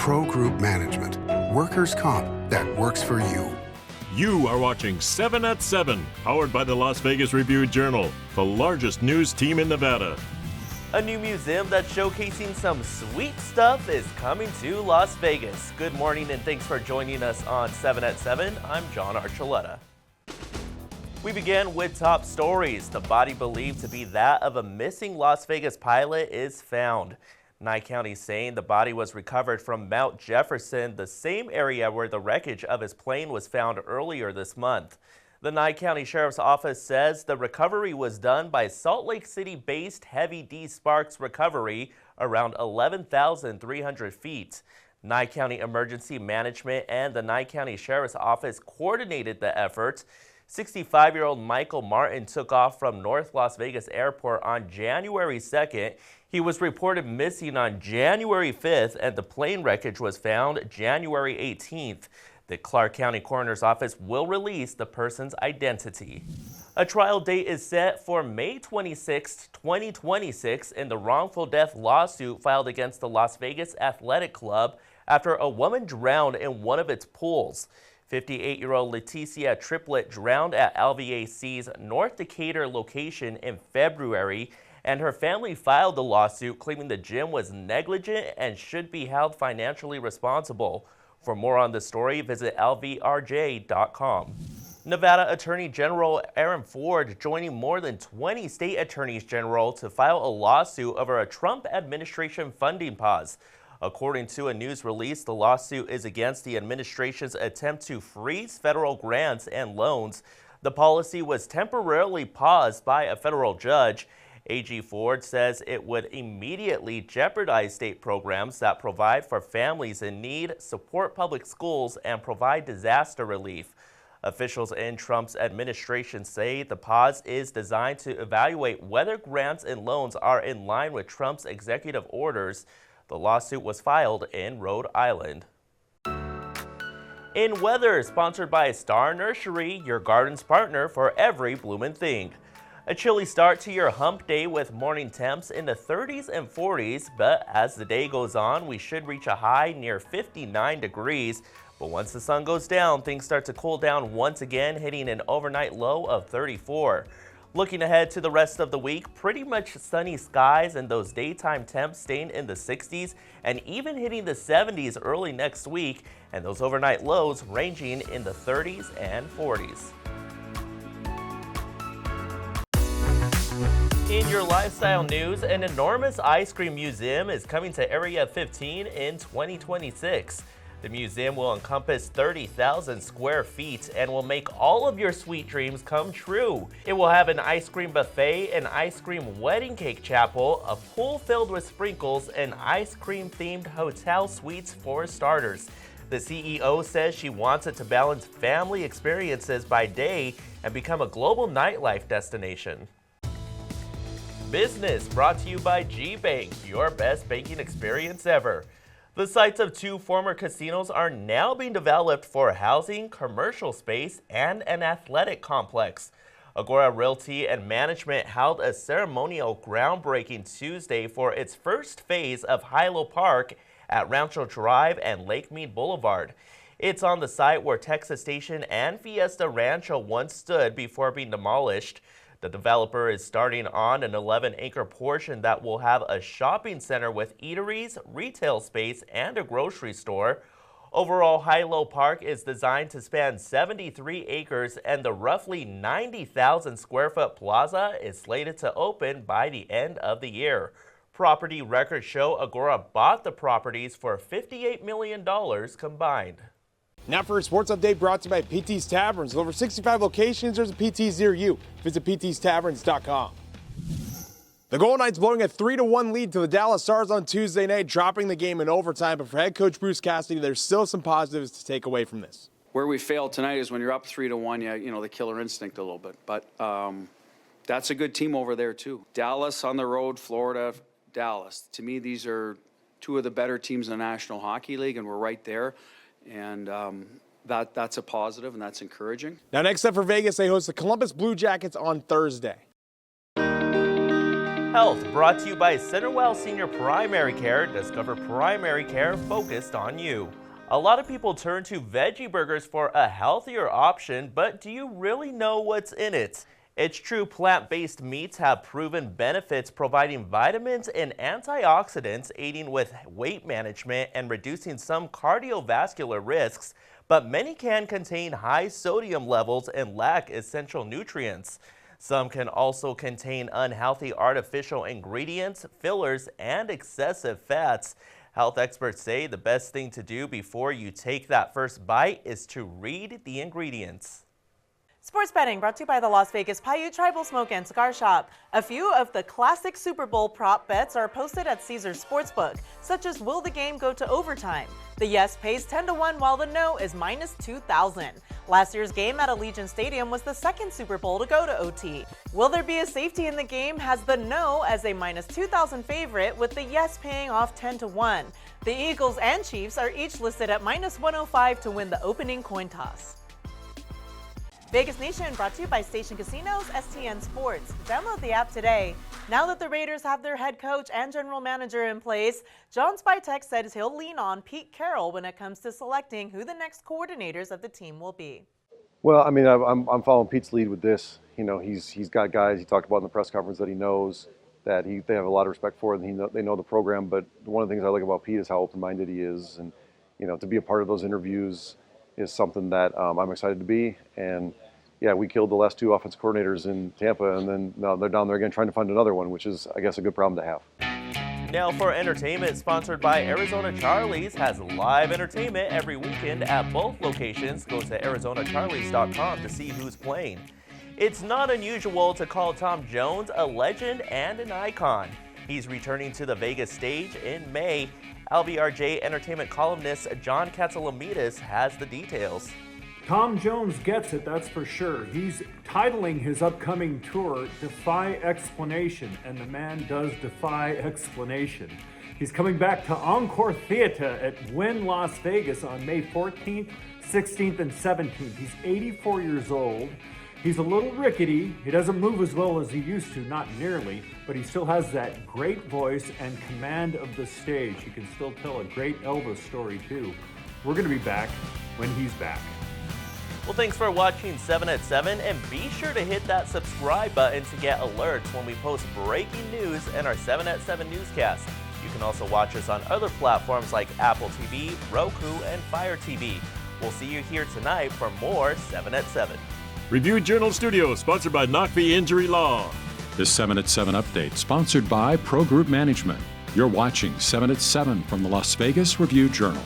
Pro Group Management. Workers' comp that works for you. You are watching 7 at 7, powered by the Las Vegas Review-Journal, the largest news team in Nevada. A new museum that's showcasing some sweet stuff is coming to Las Vegas. Good morning and thanks for joining us on 7 at 7. I'm John Archuleta. We begin with top stories. The body believed to be that of a missing Las Vegas pilot is found. Nye County saying the body was recovered from Mount Jefferson, the same area where the wreckage of his plane was found earlier this month. The Nye County Sheriff's Office says the recovery was done by Salt Lake City-based Heavy D Sparks Recovery around 11,300 feet. Nye County Emergency Management and the Nye County Sheriff's Office coordinated the effort. 65-year-old Michael Martin took off from North Las Vegas Airport on January 2nd. He was reported missing on January 5th, and the plane wreckage was found January 18th. The Clark County Coroner's Office will release the person's identity. A trial date is set for May 26, 2026 in the wrongful death lawsuit filed against the Las Vegas Athletic Club after a woman drowned in one of its pools. 58-year-old Leticia Triplett drowned at LVAC's North Decatur location in February, and her family filed the lawsuit claiming the gym was negligent and should be held financially responsible. For more on the story, visit lvrj.com. Nevada Attorney General Aaron Ford joining more than 20 state attorneys general to file a lawsuit over a Trump administration funding pause. According to a news release, the lawsuit is against the administration's attempt to freeze federal grants and loans. The policy was temporarily paused by a federal judge. AG Ford says it would immediately jeopardize state programs that provide for families in need, support public schools, and provide disaster relief. Officials in Trump's administration say the pause is designed to evaluate whether grants and loans are in line with Trump's executive orders. The lawsuit was filed in Rhode Island. In weather, sponsored by Star Nursery, your garden's partner for every bloomin' thing. A chilly start to your hump day with morning temps in the 30s and 40s, but as the day goes on, we should reach a high near 59 degrees. But once the sun goes down, things start to cool down once again, hitting an overnight low of 34. Looking ahead to the rest of the week, pretty much sunny skies and those daytime temps staying in the 60s and even hitting the 70s early next week, and those overnight lows ranging in the 30s and 40s. In your lifestyle news, an enormous ice cream museum is coming to Area 15 in 2026. The museum will encompass 30,000 square feet and will make all of your sweet dreams come true. It will have an ice cream buffet, an ice cream wedding cake chapel, a pool filled with sprinkles, and ice cream themed hotel suites for starters. The CEO says she wants it to balance family experiences by day and become a global nightlife destination. Business brought to you by G-Bank, your best banking experience ever. The sites of two former casinos are now being developed for housing, commercial space, and an athletic complex. Agora Realty and Management held a ceremonial groundbreaking Tuesday for its first phase of Hyo Park at Rancho Drive and Lake Mead Boulevard. It's on the site where Texas Station and Fiesta Rancho once stood before being demolished. The developer is starting on an 11-acre portion that will have a shopping center with eateries, retail space, and a grocery store. Overall, Hyo Park is designed to span 73 acres, and the roughly 90,000 square foot plaza is slated to open by the end of the year. Property records show Agora bought the properties for $58 million combined. Now for a sports update brought to you by PT's Taverns. With over 65 locations, there's a PT's near you. Visit ptstaverns.com. The Golden Knights blowing a 3-1 lead to the Dallas Stars on Tuesday night, dropping the game in overtime. But for head coach Bruce Cassidy, there's still some positives to take away from this. Where we failed tonight is when you're up 3-1, you know, the killer instinct a little bit. But that's a good team over there, too. Dallas on the road, Florida, Dallas. To me, these are two of the better teams in the National Hockey League, and we're right there. And that's a positive, and that's encouraging. Now, next up for Vegas, they host the Columbus Blue Jackets on Thursday. Health brought to you by Centerwell Senior Primary Care. Discover primary care focused on you. A lot of people turn to veggie burgers for a healthier option, but do you really know what's in it? It's true, plant-based meats have proven benefits providing vitamins and antioxidants, aiding with weight management and reducing some cardiovascular risks, but many can contain high sodium levels and lack essential nutrients. Some can also contain unhealthy artificial ingredients, fillers, and excessive fats. Health experts say the best thing to do before you take that first bite is to read the ingredients. Sports betting brought to you by the Las Vegas Paiute Tribal Smoke and Cigar Shop. A few of the classic Super Bowl prop bets are posted at Caesars Sportsbook, such as will the game go to overtime? The yes pays 10-1 while the no is minus 2,000. Last year's game at Allegiant Stadium was the second Super Bowl to go to OT. Will there be a safety in the game has the no as a minus 2,000 favorite, with the yes paying off 10-1. The Eagles and Chiefs are each listed at minus 105 to win the opening coin toss. Vegas Nation brought to you by Station Casinos, STN Sports. Download the app today. Now that the Raiders have their head coach and general manager in place, John Spytek says he'll lean on Pete Carroll when it comes to selecting who the next coordinators of the team will be. Well, I mean, I'm following Pete's lead with this. You know, he's got guys he talked about in the press conference that he knows that they have a lot of respect for, and they know the program. But one of the things I like about Pete is how open-minded he is, and you know, to be a part of those interviews is something that I'm excited to be. And yeah, we killed the last two offensive coordinators in Tampa, and then now they're down there again trying to find another one, which is, I guess, a good problem to have. Now for entertainment, sponsored by Arizona Charlie's, has live entertainment every weekend at both locations. Go to ArizonaCharlies.com to see who's playing. It's not unusual to call Tom Jones a legend and an icon. He's returning to the Vegas stage in May. LVRJ entertainment columnist John Katsalamides has the details. Tom Jones gets it, that's for sure. He's titling his upcoming tour Defy Explanation, and the man does defy explanation. He's coming back to Encore Theater at Wynn Las Vegas on May 14th, 16th, and 17th. He's 84 years old. He's a little rickety. He doesn't move as well as he used to, not nearly, but he still has that great voice and command of the stage. He can still tell a great Elvis story, too. We're going to be back when he's back. Well, thanks for watching 7 at 7, and be sure to hit that subscribe button to get alerts when we post breaking news in our 7 at 7 newscast. You can also watch us on other platforms like Apple TV, Roku, and Fire TV. We'll see you here tonight for more 7 at 7. Review Journal Studio, sponsored by Knockby Injury Law. This 7 at 7 update, sponsored by Pro Group Management. You're watching 7 at 7 from the Las Vegas Review Journal.